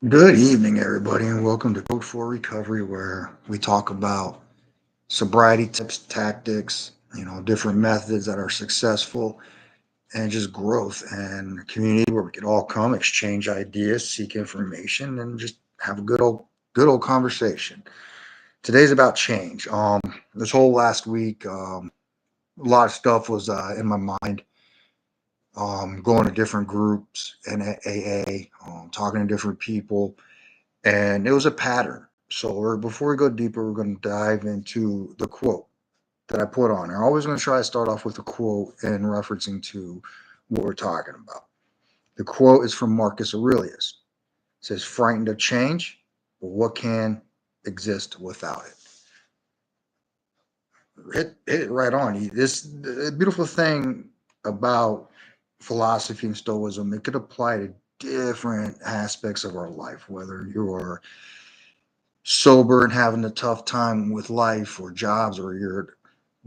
Good evening, everybody, and welcome to Code for Recovery, where we talk about sobriety tips, tactics, different methods that are successful, and just growth and a community where we can all come, exchange ideas, seek information, and just have a good old conversation. Today's about change. This whole last week, a lot of stuff was in my mind. Going to different groups and AA, talking to different people, and it was a pattern. So before we go deeper, we're going to dive into the quote that I put on. I'm always going to try to start off with a quote in referencing to what we're talking about. The quote is from Marcus Aurelius. It says, "Frightened of change, but what can exist without it?" Hit it right on. This the beautiful thing about philosophy and Stoicism, it could apply to different aspects of our life, whether you're sober and having a tough time with life or jobs, or you're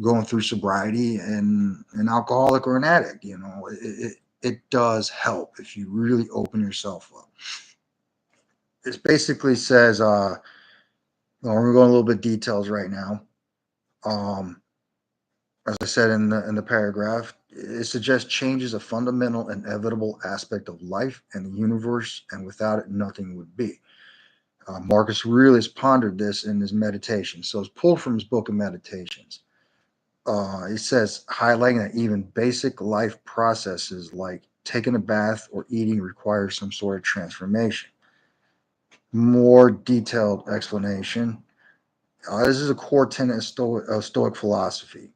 going through sobriety and an alcoholic or an addict. It does help if you really open yourself up. It basically says, we're going a little bit details right now. Um, as I said in the paragraph, it suggests change is a fundamental, inevitable aspect of life and the universe, and without it, nothing would be. Marcus Aurelius pondered this in his meditation. So it's pulled from his book of Meditations. It says, highlighting that even basic life processes like taking a bath or eating require some sort of transformation. More detailed explanation. This is a core tenet of Stoic philosophy.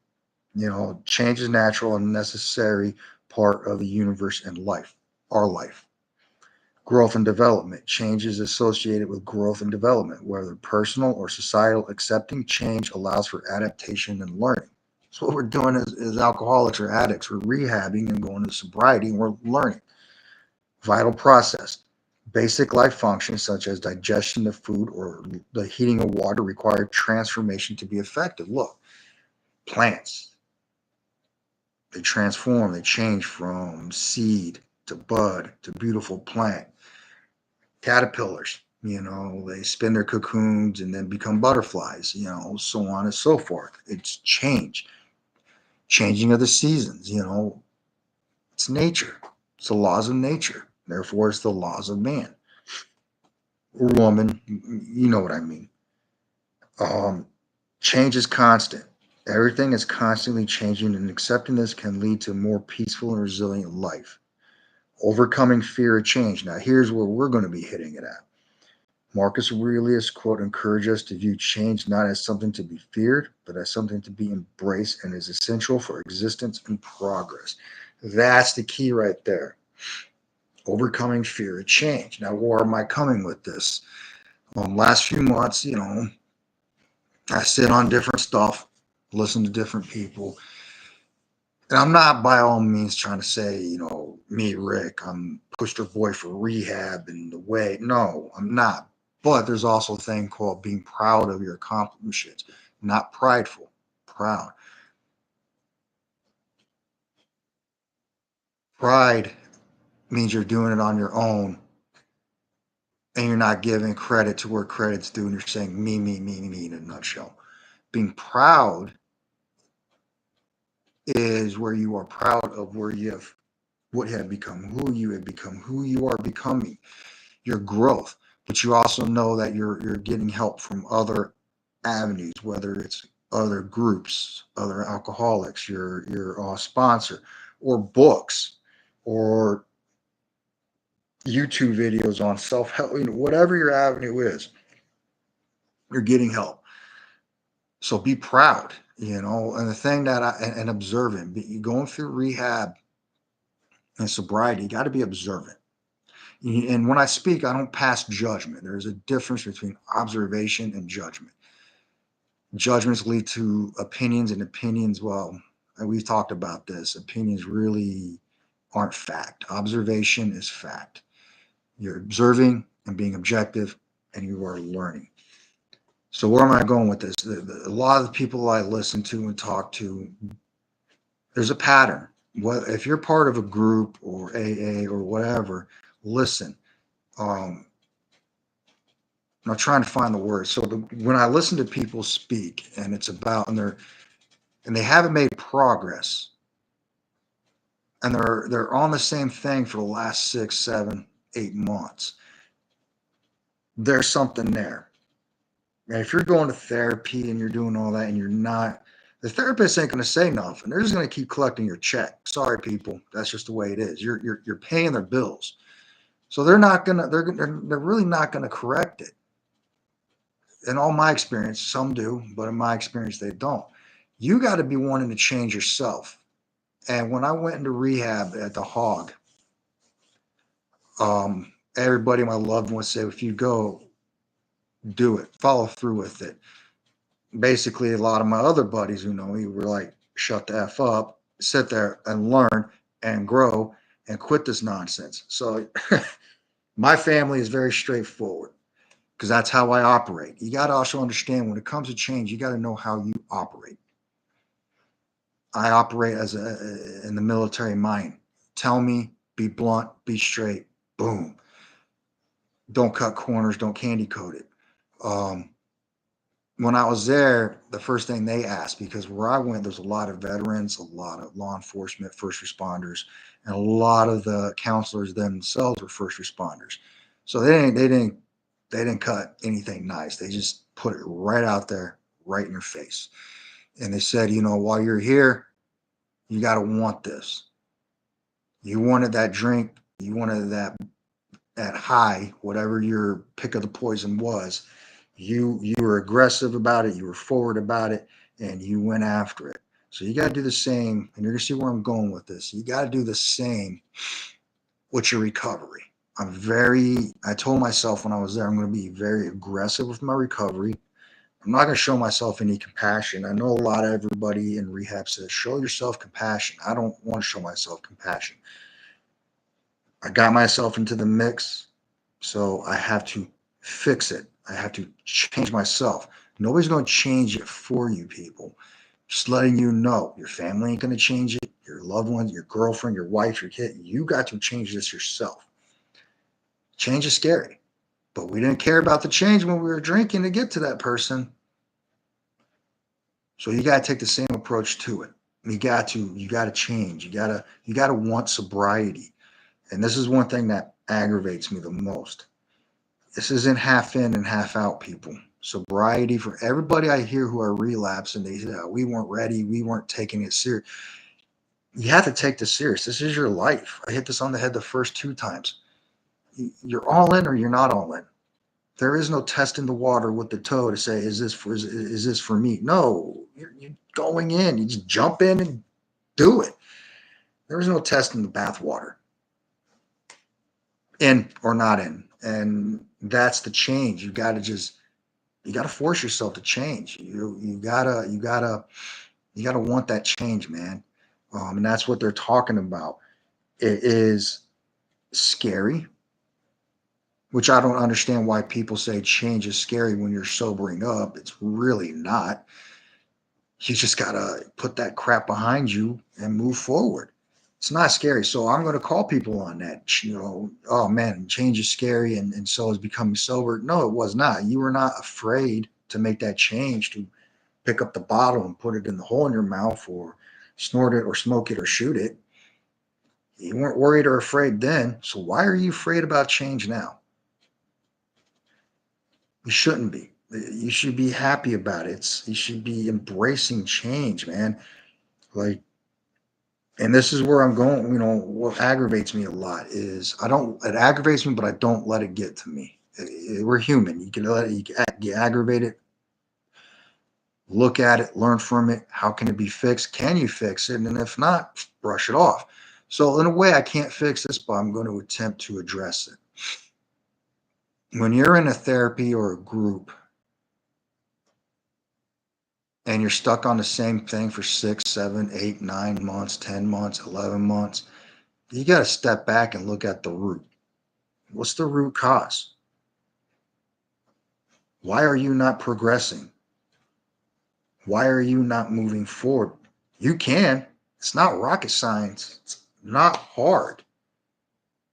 Change is natural and necessary part of the universe and life, our life. Growth and development. Change is associated with growth and development, whether personal or societal. Accepting change allows for adaptation and learning. So what we're doing is alcoholics or addicts, we're rehabbing and going to sobriety, and we're learning. Vital process. Basic life functions such as digestion of food or the heating of water require transformation to be effective. Look, plants, they transform, they change from seed to bud to beautiful plant. Caterpillars, they spin their cocoons and then become butterflies, so on and so forth. It's change, changing of the seasons, it's nature. It's the laws of nature. Therefore, it's the laws of man or woman. You know what I mean. Um, Change is constant. Everything is constantly changing, and accepting this can lead to a more peaceful and resilient life. Overcoming fear of change. Now, here's where we're going to be hitting it at. Marcus Aurelius, quote, encouraged us to view change not as something to be feared, but as something to be embraced and is essential for existence and progress. That's the key right there. Overcoming fear of change. Now, where am I coming with this? Last few months, I sit on different stuff, listen to different people, and I'm not by all means trying to say, me, Rick, I'm poster boy for rehab and the way. No, I'm not. But there's also a thing called being proud of your accomplishments, not prideful, proud. Pride means you're doing it on your own and you're not giving credit to where credit's due, and you're saying me in a nutshell. Being proud is where you are proud of where you have what you have become, who you have become, who you are becoming, your growth. But you also know that you're getting help from other avenues, whether it's other groups, other alcoholics, your sponsor, or books, or YouTube videos on self help. Whatever your avenue is, you're getting help. So be proud. And the thing that and observant, going through rehab and sobriety, you got to be observant. And when I speak, I don't pass judgment. There's a difference between observation and judgment. Judgments lead to opinions, and opinions, well, and we've talked about this, opinions really aren't fact. Observation is fact. You're observing and being objective, and you are learning. So where am I going with this? A lot of the people I listen to and talk to, there's a pattern. If you're part of a group or AA or whatever, listen. Um, I'm trying to find the word. So when I listen to people speak and it's about, and they haven't made progress, and they're on the same thing for the last 6, 7, 8 months, there's something there. And if you're going to therapy and you're doing all that and you're not, the therapist ain't going to say nothing. They're just going to keep collecting your check. Sorry, people. That's just the way it is. You're paying their bills. So they're really not going to correct it. In all my experience, some do, but in my experience, they don't. You got to be wanting to change yourself. And when I went into rehab at the Hog, everybody, my loved ones said, if you go, do it, follow through with it. Basically, a lot of my other buddies who know me were like, shut the F up, sit there and learn and grow and quit this nonsense. So my family is very straightforward because that's how I operate. You got to also understand when it comes to change, you got to know how you operate. I operate as in the military mind. Tell me, be blunt, be straight, boom. Don't cut corners, don't candy coat it. Um, when I was there, the first thing they asked, because where I went, there's a lot of veterans, a lot of law enforcement, first responders, and a lot of the counselors themselves were first responders. So they didn't cut anything nice. They just put it right out there, right in your face. And they said, while you're here, you got to want this. You wanted that drink, you wanted that high, whatever your pick of the poison was. You were aggressive about it, you were forward about it, and you went after it. So you got to do the same, and you're gonna see where I'm going with this. You got to do the same with your recovery. I told myself when I was there, I'm going to be very aggressive with my recovery. I'm not going to show myself any compassion. I know a lot of everybody in rehab says, show yourself compassion. I don't want to show myself compassion. I got myself into the mix, so I have to fix it. I have to change myself. Nobody's going to change it for you, people. Just letting you know, your family ain't going to change it. Your loved ones, your girlfriend, your wife, your kid, you got to change this yourself. Change is scary, but we didn't care about the change when we were drinking to get to that person. So you got to take the same approach to it. You got to change. You got to want sobriety. And this is one thing that aggravates me the most. This isn't half in and half out, people. Sobriety for everybody I hear who are relapsed and they say, oh, we weren't ready, we weren't taking it serious. You have to take this serious. This is your life. I hit this on the head the first 2 times. You're all in or you're not all in. There is no test in the water with the toe to say, is this for me? No, you're going in. You just jump in and do it. There is no test in the bathwater, in or not in. And that's the change. You gotta force yourself to change. You gotta want that change, man. And that's what they're talking about. It is scary, which I don't understand why people say change is scary when you're sobering up. It's really not. You just gotta put that crap behind you and move forward. It's not scary. So I'm going to call people on that. Oh man, change is scary, and so is becoming sober. No, it was not. You were not afraid to make that change, to pick up the bottle and put it in the hole in your mouth, or snort it, or smoke it, or shoot it. You weren't worried or afraid then. So why are you afraid about change now? You shouldn't be. You should be happy about it. You should be embracing change, man. Like, and this is where I'm going. What aggravates me a lot is it aggravates me, but I don't let it get to me. We're human. You can let it, you can get aggravated, look at it, learn from it. How can it be fixed? Can you fix it? And if not, brush it off. So in a way, I can't fix this, but I'm going to attempt to address it. When you're in a therapy or a group and you're stuck on the same thing for 6, 7, 8, 9 months, 10 months, 11 months, you got to step back and look at the root. What's the root cause? Why are you not progressing? Why are you not moving forward? You can. It's not rocket science. It's not hard.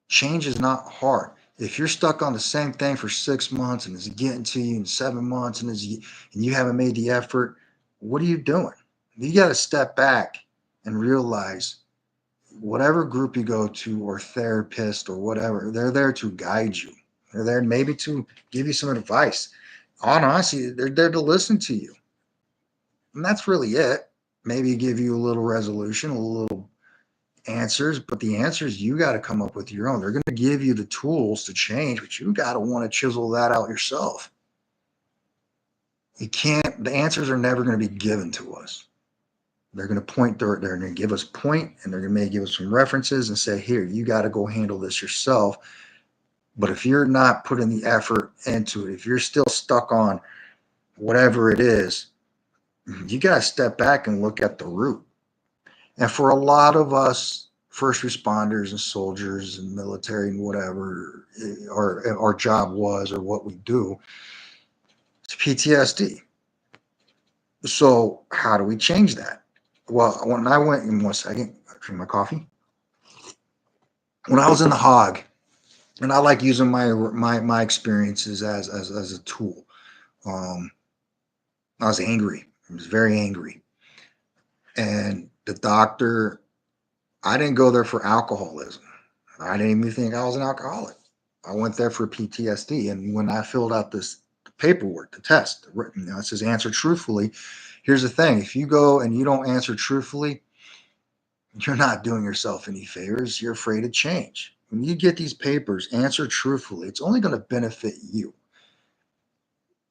Change is not hard. If you're stuck on the same thing for 6 months and it's getting to you in 7 months and you haven't made the effort, what are you doing? You got to step back and realize whatever group you go to or therapist or whatever, they're there to guide you. They're there maybe to give you some advice. Honestly, they're there to listen to you. And that's really it. Maybe give you a little resolution, a little answers, but the answers you got to come up with your own. They're going to give you the tools to change, but you got to want to chisel that out yourself. You can't, the answers are never going to be given to us. They're going to point, they're going to give us point and they're going to give us some references and say, here, you got to go handle this yourself. But if you're not putting the effort into it, if you're still stuck on whatever it is, you got to step back and look at the root. And for a lot of us, first responders and soldiers and military and whatever our job was or what we do, it's PTSD. So how do we change that? Well, when I went in 1 second, I drink my coffee. When I was in the hog, and I like using my experiences as a tool. Um, I was angry. I was very angry, and the doctor. I didn't go there for alcoholism. I didn't even think I was an alcoholic. I went there for PTSD, and when I filled out this paperwork, the test, it says answer truthfully. Here's the thing: if you go and you don't answer truthfully, you're not doing yourself any favors. You're afraid of change. When you get these papers, answer truthfully. It's only going to benefit you.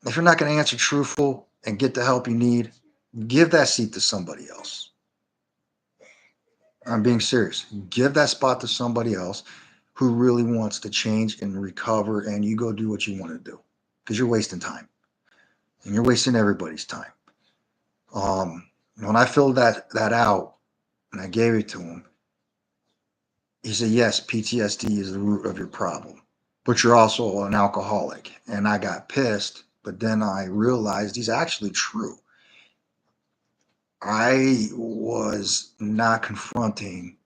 If you're not going to answer truthful and get the help you need, give that seat to somebody else. I'm being serious. Give that spot to somebody else who really wants to change and recover, and you go do what you want to do because you're wasting time and you're wasting everybody's time. When I filled that out and I gave it to him, he said, "Yes, PTSD is the root of your problem, but you're also an alcoholic." And I got pissed, but then I realized he's actually true. I was not confronting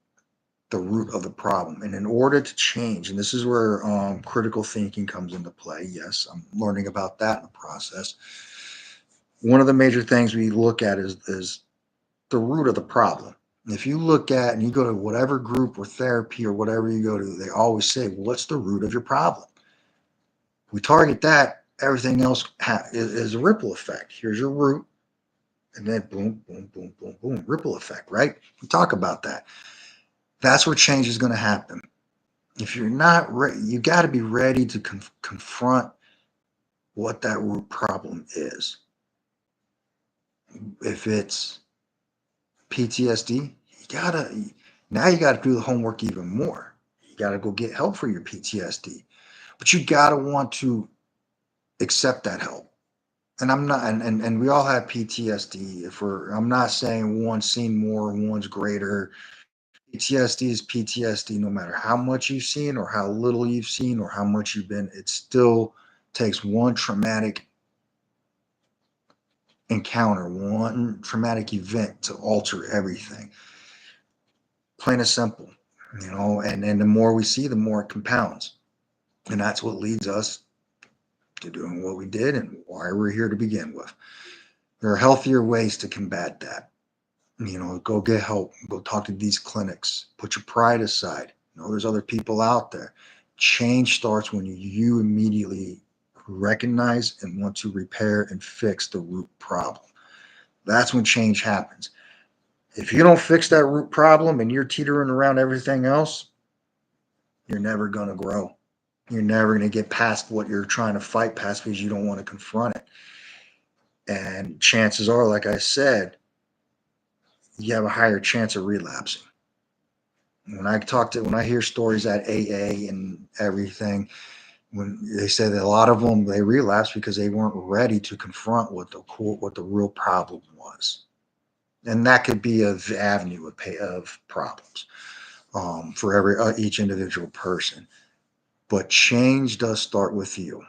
the root of the problem. And in order to change, and this is where critical thinking comes into play. Yes, I'm learning about that in the process. One of the major things we look at is the root of the problem. If you look at and you go to whatever group or therapy or whatever you go to, they always say, what's the root of your problem? We target that, everything else is a ripple effect. Here's your root, and then boom, boom, boom, boom, boom, ripple effect, right? We talk about that. That's where change is going to happen. If you're not ready, you got to be ready to confront what that root problem is. If it's PTSD, you gotta do the homework even more. You gotta go get help for your PTSD, but you gotta want to accept that help. And I'm not, and we all have PTSD. I'm not saying one's seen more, one's greater. PTSD is PTSD, no matter how much you've seen or how little you've seen or how much you've been. It still takes one traumatic encounter, one traumatic event to alter everything. Plain and simple, and the more we see, the more it compounds. And that's what leads us to doing what we did and why we're here to begin with. There are healthier ways to combat that. Go get help, go talk to these clinics, put your pride aside. There's other people out there. Change starts when you immediately recognize and want to repair and fix the root problem. That's when change happens. If you don't fix that root problem and you're teetering around everything else, you're never going to grow. You're never going to get past what you're trying to fight past because you don't want to confront it. And chances are, like I said, you have a higher chance of relapsing. When I hear stories at AA and everything, when they say that a lot of them, they relapse because they weren't ready to confront what the real problem was. And that could be an avenue of problems for each individual person. But change does start with you.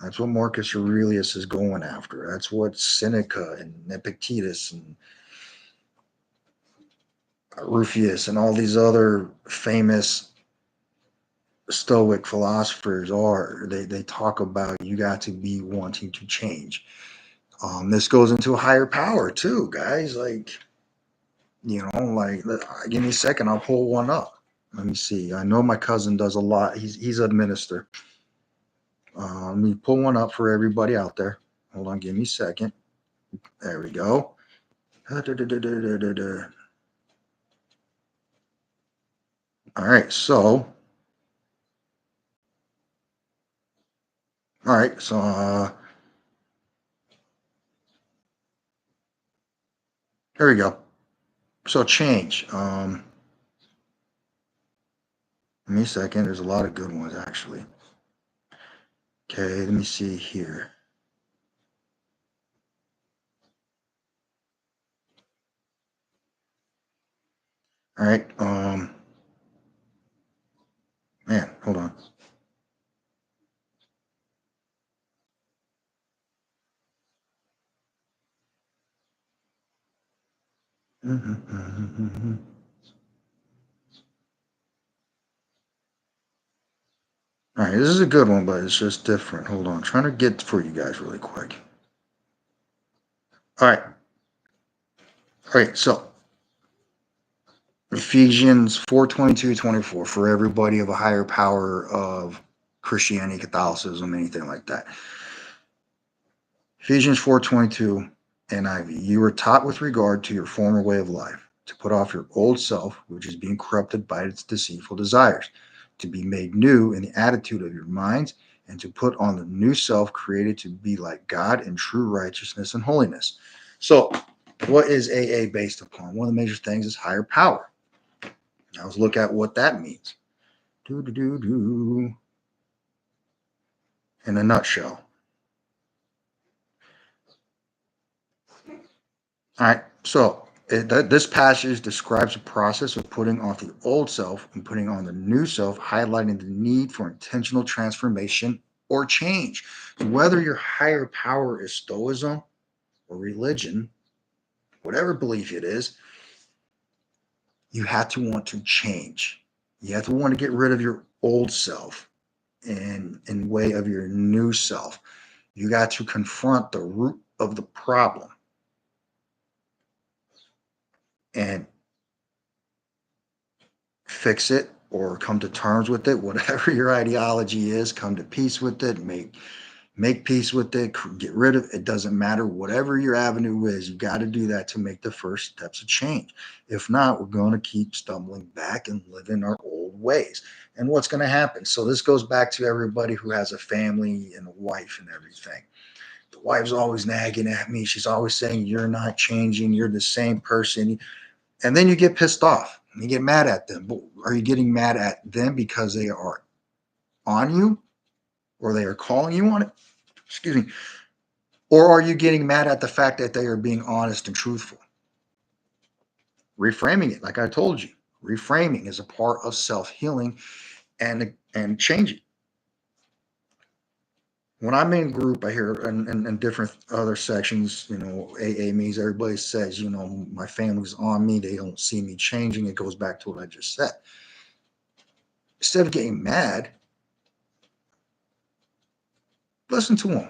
That's what Marcus Aurelius is going after. That's what Seneca and Epictetus and Rufus and all these other famous Stoic philosophers are. They talk about you got to be wanting to change. This goes into a higher power too, guys. Like, give me a second, I'll pull one up. Let me see. I know my cousin does a lot. He's a minister. Let me pull one up for everybody out there. Hold on, give me a second. There we go. All right, so all right, so here we go. So change. Give me a second. There's a lot of good ones actually. Okay, let me see here. All right. Man, hold on. All right, this is a good one, but it's just different. Hold on, trying to get for you guys really quick. All right, all right. So Ephesians 4:22-24 for everybody of a higher power of Christianity, Catholicism, anything like that. Ephesians 4:22 NIV. You were taught with regard to your former way of life to put off your old self, which is being corrupted by its deceitful desires, to be made new in the attitude of your minds, and to put on the new self created to be like God in true righteousness and holiness. So, what is AA based upon? One of the major things is higher power. Now let's look at what that means. Do do do do. In a nutshell. All right. So this passage describes the process of putting off the old self and putting on the new self, highlighting the need for intentional transformation or change. Whether your higher power is Stoicism or religion, whatever belief it is, you have to want to change. You have to want to get rid of your old self and in way of your new self. You got to confront the root of the problem and fix it or come to terms with it, whatever your ideology is, come to peace with it, make peace with it, get rid of it. It doesn't matter. Whatever your avenue is, you got to do that to make the first steps of change. If not, we're going to keep stumbling back and living our old ways. And what's going to happen? So this goes back to everybody who has a family and a wife and everything. The wife's always nagging at me. She's always saying, you're not changing. You're the same person. And then you get pissed off. You get mad at them. But are you getting mad at them because they are on you or they are calling you on it? Excuse me. Or are you getting mad at the fact that they are being honest and truthful? Reframing it, like I told you, reframing is a part of self-healing and changing. When I'm in group, I hear in different other sections, AA means everybody says, my family's on me. They don't see me changing. It goes back to what I just said. Instead of getting mad, listen to them.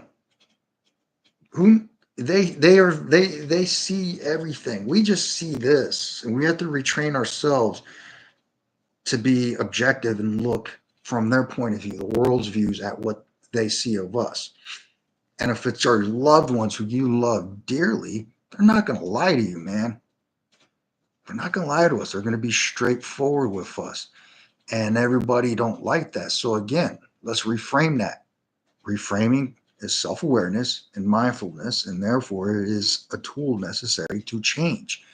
Who they see everything. We just see this, and we have to retrain ourselves to be objective and look from their point of view, the world's views at what they see of us. And if it's our loved ones who you love dearly, they're not going to lie to you, man. They're not going to lie to us. They're going to be straightforward with us. And everybody don't like that. So again, let's reframe that. Reframing is self-awareness and mindfulness, and therefore it is a tool necessary to change.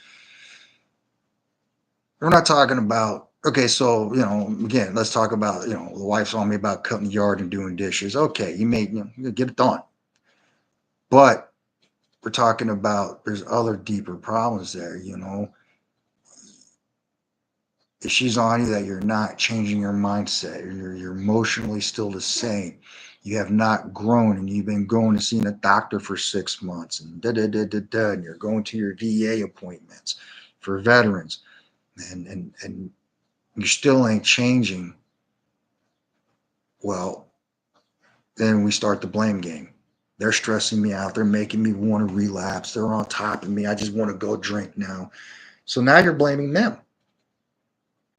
We're not talking about, okay, so, again, let's talk about, the wife's on me about cutting the yard and doing dishes. Okay, you get it done. But we're talking about there's other deeper problems there, If she's on you that you're not changing your mindset, you're emotionally still the same. You have not grown, and you've been going and seeing a doctor for 6 months, and and you're going to your VA appointments for veterans, and you still ain't changing. Well, then we start the blame game. They're stressing me out. They're making me want to relapse. They're on top of me. I just want to go drink now. So now you're blaming them.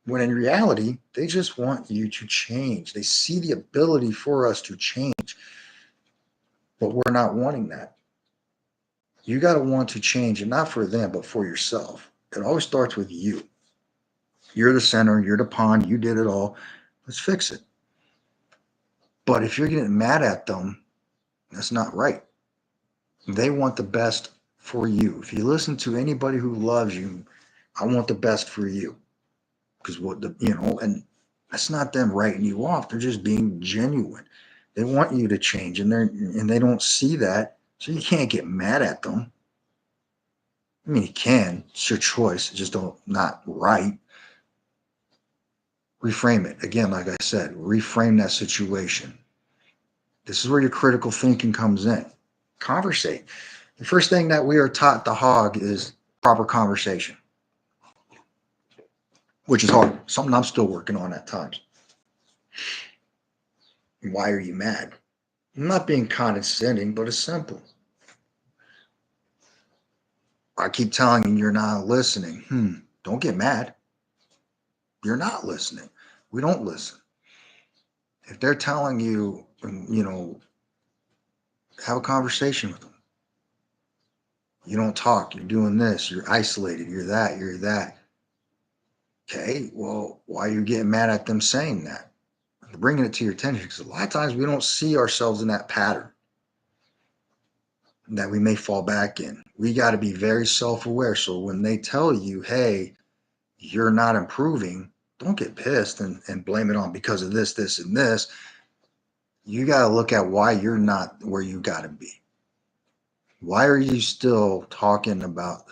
When in reality, they just want you to change. They see the ability for us to change, but we're not wanting that. You got to want to change, and not for them, but for yourself. It always starts with you. You're the center, you're the pawn, you did it all. Let's fix it. But if you're getting mad at them, that's not right. They want the best for you. If you listen to anybody who loves you, I want the best for you. Because and that's not them writing you off. They're just being genuine. They want you to change, and they don't see that, so you can't get mad at them. I mean, you can. It's your choice. It's just not right. Reframe it again. Like I said, reframe that situation. This is where your critical thinking comes in. Conversate. The first thing that we are taught to hog is proper conversation, which is hard. Something I'm still working on at times. Why are you mad? I'm not being condescending, but it's simple. I keep telling you you're not listening. Don't get mad. You're not listening. We don't listen. If they're telling you, have a conversation with them. You don't talk. You're doing this. You're isolated. You're that. You're that. Okay, well, why are you getting mad at them saying that? They're bringing it to your attention because a lot of times we don't see ourselves in that pattern that we may fall back in. We got to be very self-aware. So when they tell you, hey, you're not improving, don't get pissed and blame it on because of this, this, and this. You got to look at why you're not where you got to be. Why are you still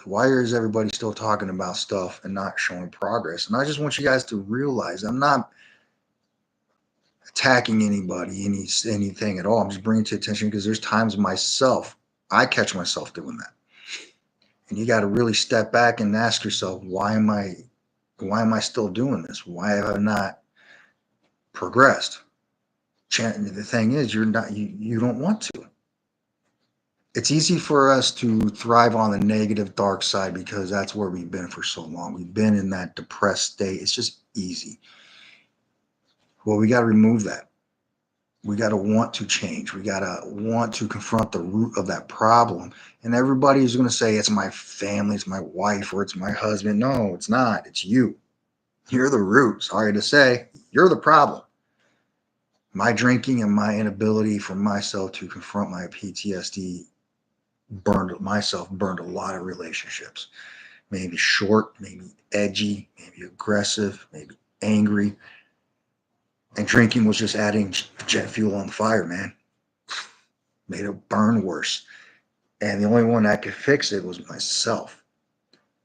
why is everybody still talking about stuff and not showing progress? And I just want you guys to realize I'm not attacking anybody, anything at all. I'm just bringing it to attention because there's times myself, I catch myself doing that. And you got to really step back and ask yourself, why am I still doing this? Why have I not progressed? The thing is, you don't want to. It's easy for us to thrive on the negative dark side because that's where we've been for so long. We've been in that depressed state. It's just easy. Well, we got to remove that. We got to want to change. We got to want to confront the root of that problem. And everybody is going to say, it's my family, it's my wife, or it's my husband. No, it's not. It's you. You're the root. Sorry to say, you're the problem. My drinking and my inability for myself to confront my PTSD burned a lot of relationships. Maybe short, maybe edgy, maybe aggressive, maybe angry. And drinking was just adding jet fuel on the fire, man. Made it burn worse. And the only one that could fix it was myself.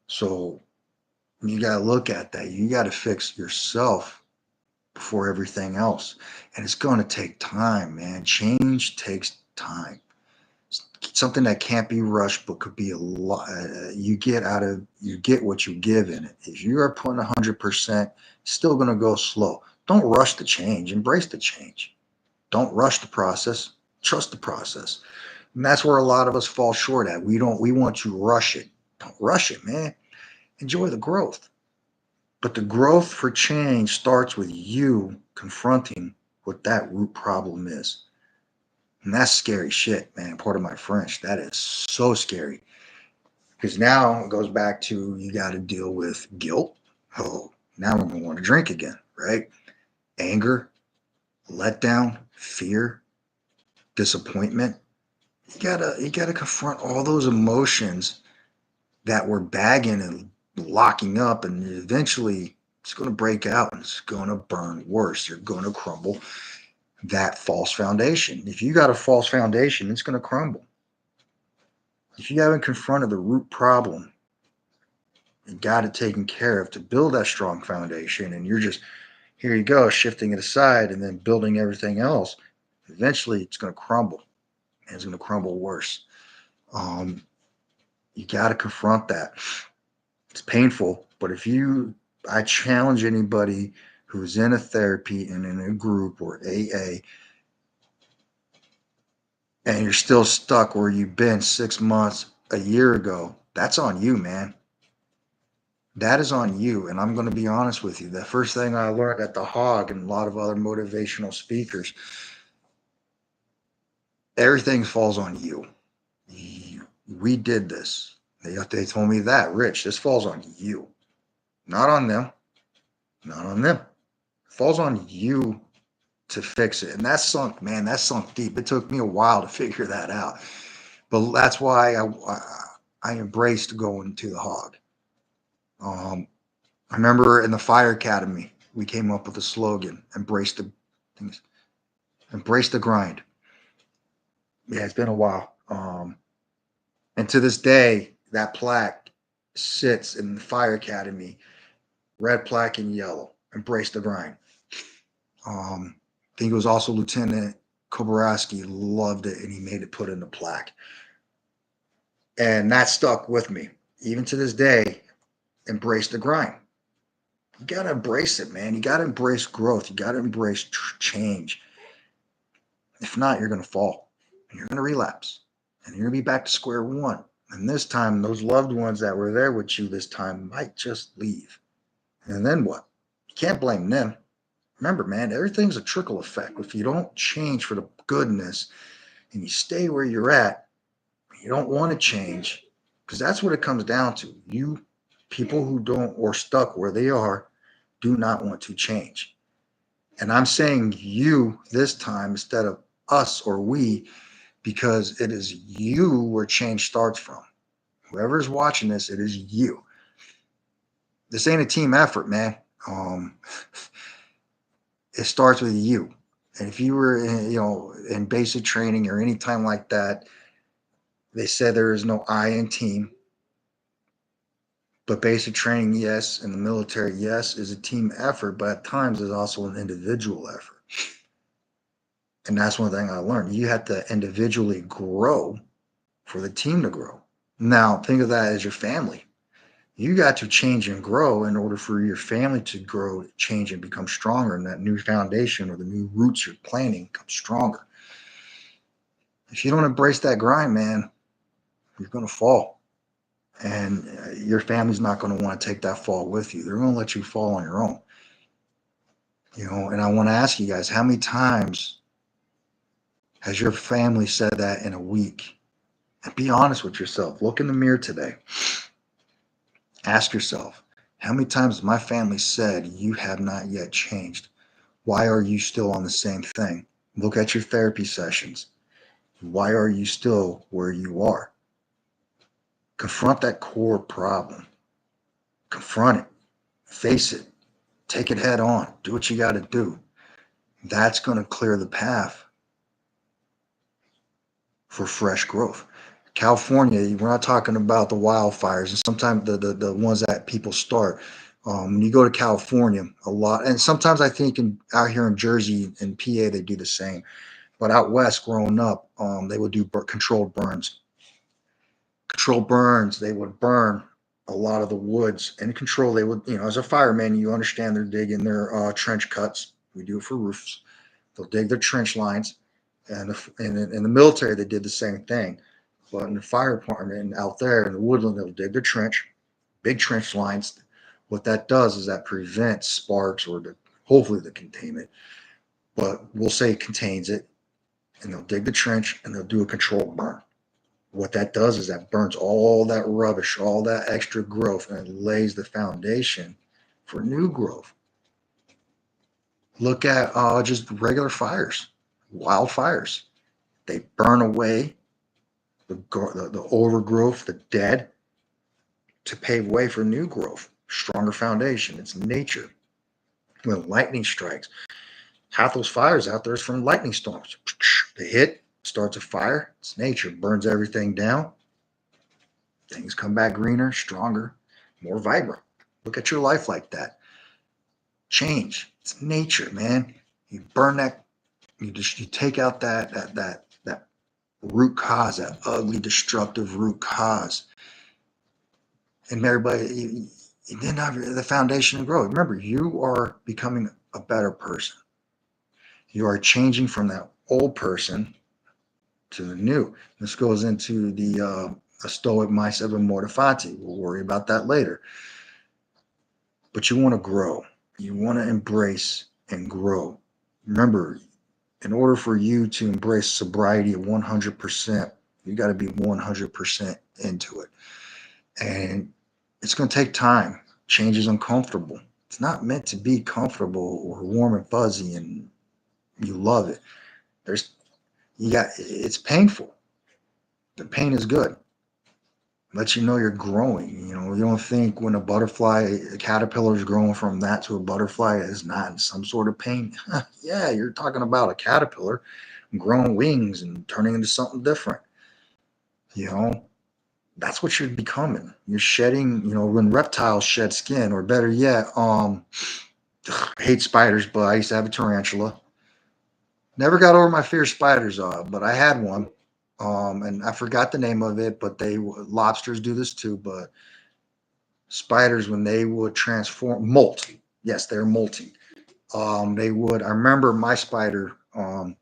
So you got to look at that. You got to fix yourself before everything else. And it's going to take time, man. Change takes time. Something that can't be rushed, but could be a lot. You get what you give in it. If you are putting 100%, still going to go slow. Don't rush the change. Embrace the change. Don't rush the process. Trust the process. And that's where a lot of us fall short at. We want to rush it. Don't rush it, man. Enjoy the growth. But the growth for change starts with you confronting what that root problem is. And that's scary shit, man. Pardon my French. That is so scary. Because now it goes back to you got to deal with guilt. Oh, now I'm going to want to drink again, right? Anger, letdown, fear, disappointment. You gotta confront all those emotions that we're bagging and locking up, and eventually it's going to break out and it's going to burn worse. You're going to crumble that false foundation. If you got a false foundation, it's going to crumble. If you haven't confronted the root problem and got it taken care of to build that strong foundation, and you're just, here you go, shifting it aside and then building everything else, eventually it's going to crumble, and it's going to crumble worse. You got to confront that. It's painful, but I challenge anybody who's in a therapy and in a group or AA, and you're still stuck where you've been 6 months, a year ago, that's on you, man. That is on you. And I'm going to be honest with you. The first thing I learned at the Hog and a lot of other motivational speakers, everything falls on you. We did this. They told me that, Rich, this falls on you, not on them, not on them. It falls on you to fix it. And that sunk, man, that sunk deep. It took me a while to figure that out. But that's why I embraced going to the Hog. I remember in the Fire Academy, we came up with a slogan: embrace the things, embrace the grind. Yeah, it's been a while. And to this day, that plaque sits in the Fire Academy, red plaque in yellow, embrace the grind. I think it was also Lieutenant Koborowski loved it, and he made it put in the plaque. And that stuck with me. Even to this day, embrace the grind. You got to embrace it, man. You got to embrace growth. You got to embrace change. If not, you're going to fall and you're going to relapse and you're going to be back to square one. And this time, those loved ones that were there with you this time might just leave. And then what? You can't blame them. Remember, man, everything's a trickle effect. If you don't change for the goodness and you stay where you're at, you don't want to change, because that's what it comes down to. You people who don't, or stuck where they are, do not want to change. And I'm saying you this time instead of us or we, because it is you where change starts from. Whoever's watching this, it is you. This ain't a team effort, man. It starts with you. And if you were in basic training or any time like that, they said there is no I in team. But basic training, yes, and the military, yes, is a team effort, but at times it's also an individual effort. And that's one thing I learned. You have to individually grow for the team to grow. Now, think of that as your family. You got to change and grow in order for your family to grow, change, and become stronger. And that new foundation or the new roots you're planting come stronger. If you don't embrace that grind, man, you're going to fall. And your family's not going to want to take that fall with you. They're going to let you fall on your own. And I want to ask you guys, how many times has your family said that in a week? And be honest with yourself. Look in the mirror today. Ask yourself, how many times has my family said you have not yet changed? Why are you still on the same thing? Look at your therapy sessions. Why are you still where you are? Confront that core problem. Confront it. Face it. Take it head on. Do what you got to do. That's going to clear the path for fresh growth. California, we're not talking about the wildfires, and sometimes the ones that people start. When you go to California, a lot, and sometimes I think out here in Jersey and PA, they do the same. But out west, growing up, they would do controlled burns. Controlled burns, they would burn a lot of the woods. And control, they would, as a fireman, you understand they're digging their trench cuts. We do it for roofs. They'll dig their trench lines. And in the military, they did the same thing. But in the fire department out there in the woodland, they'll dig their trench, big trench lines. What that does is that prevents sparks or hopefully the containment. But we'll say it contains it. And they'll dig the trench and they'll do a controlled burn. What that does is that burns all that rubbish, all that extra growth, and it lays the foundation for new growth. Look at just regular fires, wildfires. They burn away the overgrowth, the dead, to pave way for new growth, stronger foundation. It's nature. When lightning strikes, half those fires out there is from lightning storms. They hit, starts a fire. It's nature, burns everything down. Things come back greener, stronger, more vibrant. Look at your life like that. Change. It's nature, man. You burn that. You take out that root cause, that ugly, destructive root cause, and everybody. You didn't have the foundation to grow. Remember, you are becoming a better person. You are changing from that old person to the new. This goes into the Stoic mindset of morta fati. We'll worry about that later. But you want to grow. You want to embrace and grow. Remember, in order for you to embrace sobriety at 100%, you got to be 100% into it. And it's going to take time. Change is uncomfortable. It's not meant to be comfortable or warm and fuzzy and you love it. There's it's painful. The pain is good. Lets you know you're growing. You don't think when a caterpillar is growing from that to a butterfly is not in some sort of pain. Yeah, you're talking about a caterpillar growing wings and turning into something different. You know, that's what you're becoming. You're shedding, when reptiles shed skin, or better yet, I hate spiders, but I used to have a tarantula. Never got over my fear of spiders, but I had one. And I forgot the name of it, but lobsters do this too. But spiders, when they would molt, yes, they're molting. They would. I remember my spider. It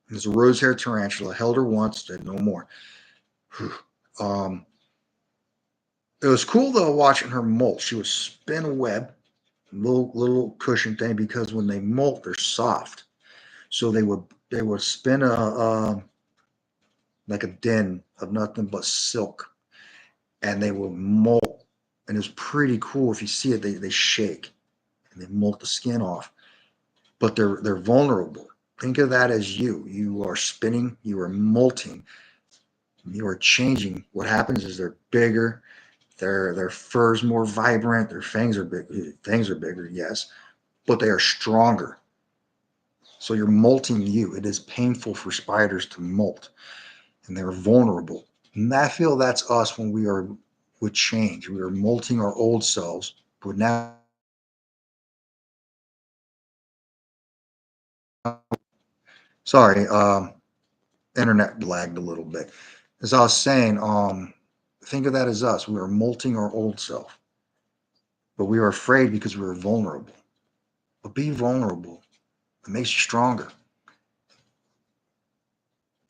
was a rose hair tarantula. Held her once, did no more. um, it was cool though watching her molt. She would spin a web, little cushion thing, because when they molt, they're soft. So they would spin a like a den of nothing but silk, and they will molt, and it's pretty cool. If you see it, they shake and they molt the skin off, but they're vulnerable. Think of that as you are spinning, you are molting, you are changing. What happens is they're bigger, their fur's more vibrant, their fangs are bigger, yes, but they are stronger. So you're molting you. It is painful for spiders to molt, and they're vulnerable. And I feel that's us when we are with change. We are molting our old selves, but now, sorry, internet lagged a little bit. As I was saying, think of that as us. We are molting our old self, but we are afraid because we are vulnerable. But be vulnerable. It makes you stronger.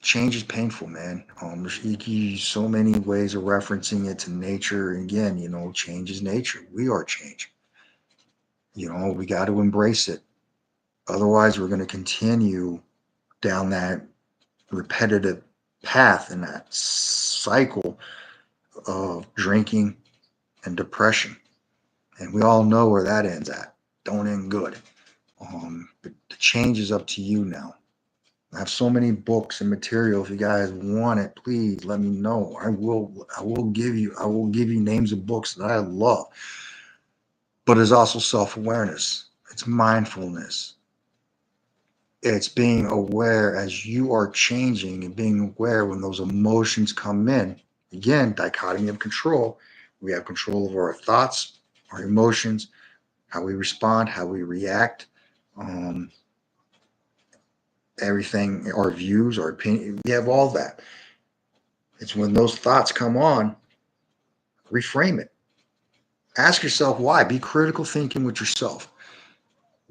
Change is painful, man. There's so many ways of referencing it to nature. And again, change is nature. We are change. We got to embrace it. Otherwise, we're going to continue down that repetitive path and that cycle of drinking and depression. And we all know where that ends at. Don't end good. But the change is up to you now. I have so many books and material. If you guys want it, please let me know. I will give you names of books that I love. But it's also self-awareness. It's mindfulness. It's being aware as you are changing and being aware when those emotions come in. Again, dichotomy of control. We have control of our thoughts, our emotions, how we respond, how we react, um, everything, our views, our opinion. We have all that. It's when those thoughts come on, reframe it. Ask yourself why. Be critical thinking with yourself.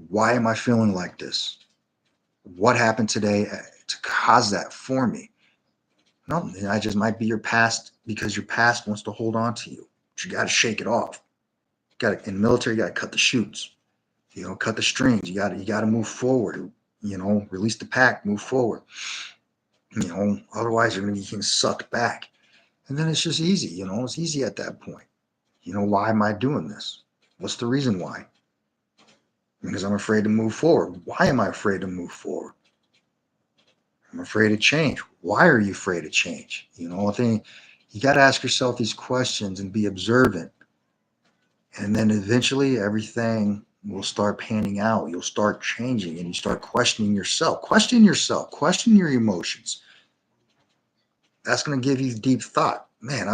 Why am I feeling like this? What happened today to cause that for me? No, I just might be your past, because your past wants to hold on to you. But you got to shake it off. Got to, in the military, you got to cut the chutes. Cut the strings. You got to move forward. Release the pack, move forward. Otherwise you're going to be getting sucked back. And then it's just easy. It's easy at that point. Why am I doing this? What's the reason why? Because I'm afraid to move forward. Why am I afraid to move forward? I'm afraid of change. Why are you afraid of change? I think you got to ask yourself these questions and be observant. And then eventually everything will start panning out. You'll start changing and you start questioning yourself. Question yourself. Question your emotions. That's going to give you deep thought. Man,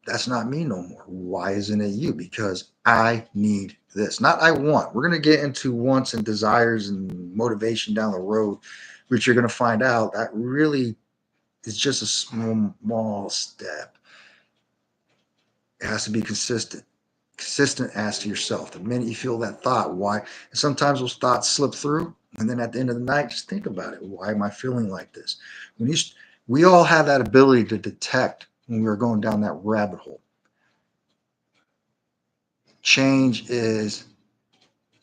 that's not me no more. Why isn't it you? Because I need this. Not I want. We're going to get into wants and desires and motivation down the road, which you're going to find out that really is just a small step. It has to be consistent. Consistent ask to yourself. The minute you feel that thought, why? And sometimes those thoughts slip through, and then at the end of the night, just think about it. Why am I feeling like this? When you, we all have that ability to detect when we are going down that rabbit hole. Change is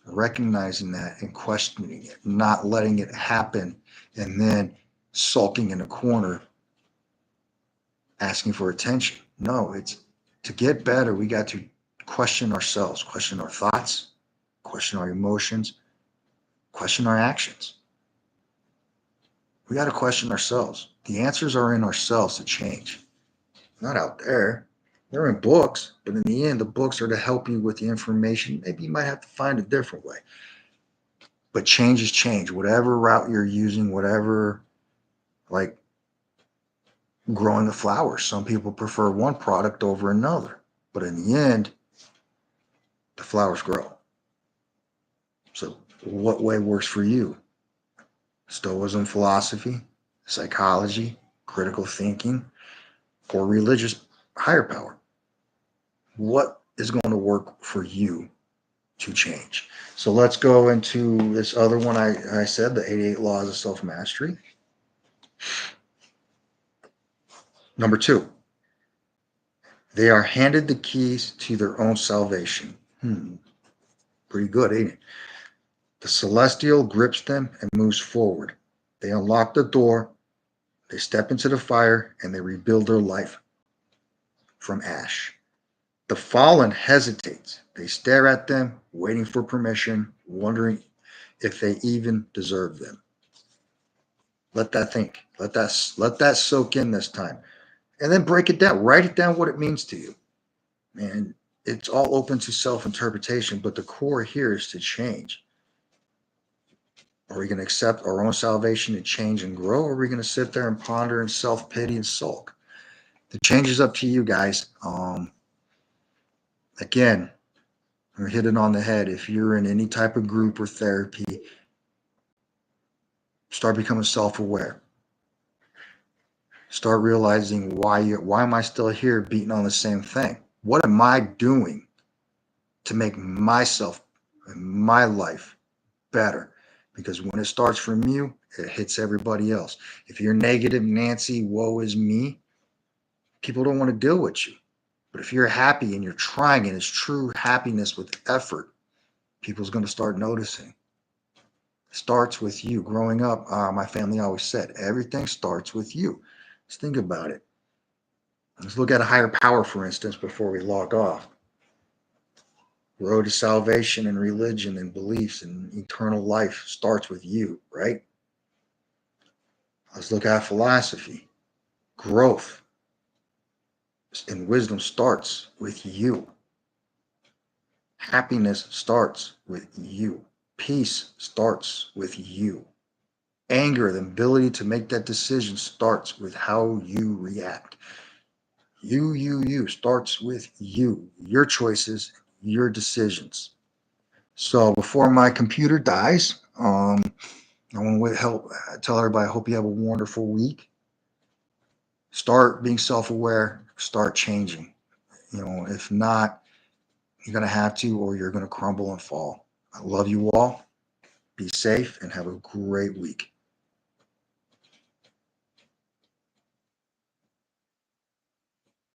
recognizing that and questioning it, not letting it happen, and then sulking in a corner, asking for attention. No, it's to get better, we got to question ourselves, question our thoughts, question our emotions, question our actions. We got to question ourselves. The answers are in ourselves to change, not out there. They're in books, but in the end, the books are to help you with the information. Maybe you might have to find a different way. But change is change. Whatever route you're using, whatever, like growing the flowers, some people prefer one product over another. But in the end, the flowers grow. So, what way works for you? Stoicism philosophy, psychology, critical thinking, or religious higher power? What is going to work for you to change? So let's go into this other one I said, the 88 Laws of Self Mastery. Number 2, they are handed the keys to their own salvation. Pretty good, ain't it? The celestial grips them and moves forward. They unlock the door, they step into the fire, and they rebuild their life from ash. The fallen hesitates. They stare at them, waiting for permission, wondering if they even deserve them. Let that think. Let that soak in this time. And then break it down. Write it down what it means to you. And it's all open to self-interpretation, but the core here is to change. Are we going to accept our own salvation and change and grow? Or are we going to sit there and ponder and self-pity and sulk? The change is up to you guys. Again, we're hitting on the head. If you're in any type of group or therapy, start becoming self-aware. Start realizing why am I still here beating on the same thing? What am I doing to make myself and my life better? Because when it starts from you, it hits everybody else. If you're negative Nancy, woe is me, people don't want to deal with you. But if you're happy and you're trying and it's true happiness with effort, people's going to start noticing. It starts with you. Growing up, my family always said, everything starts with you. Let's think about it. Let's look at a higher power, for instance, before we log off. Road to salvation and religion and beliefs and eternal life starts with you, right? Let's look at philosophy. Growth and wisdom starts with you. Happiness starts with you. Peace starts with you. Anger, the ability to make that decision starts with how you react. You starts with you, your choices, your decisions. So before my computer dies, I want to help tell everybody, I hope you have a wonderful week. Start being self-aware, start changing. If not, you're going to have to, or you're going to crumble and fall. I love you all. Be safe and have a great week.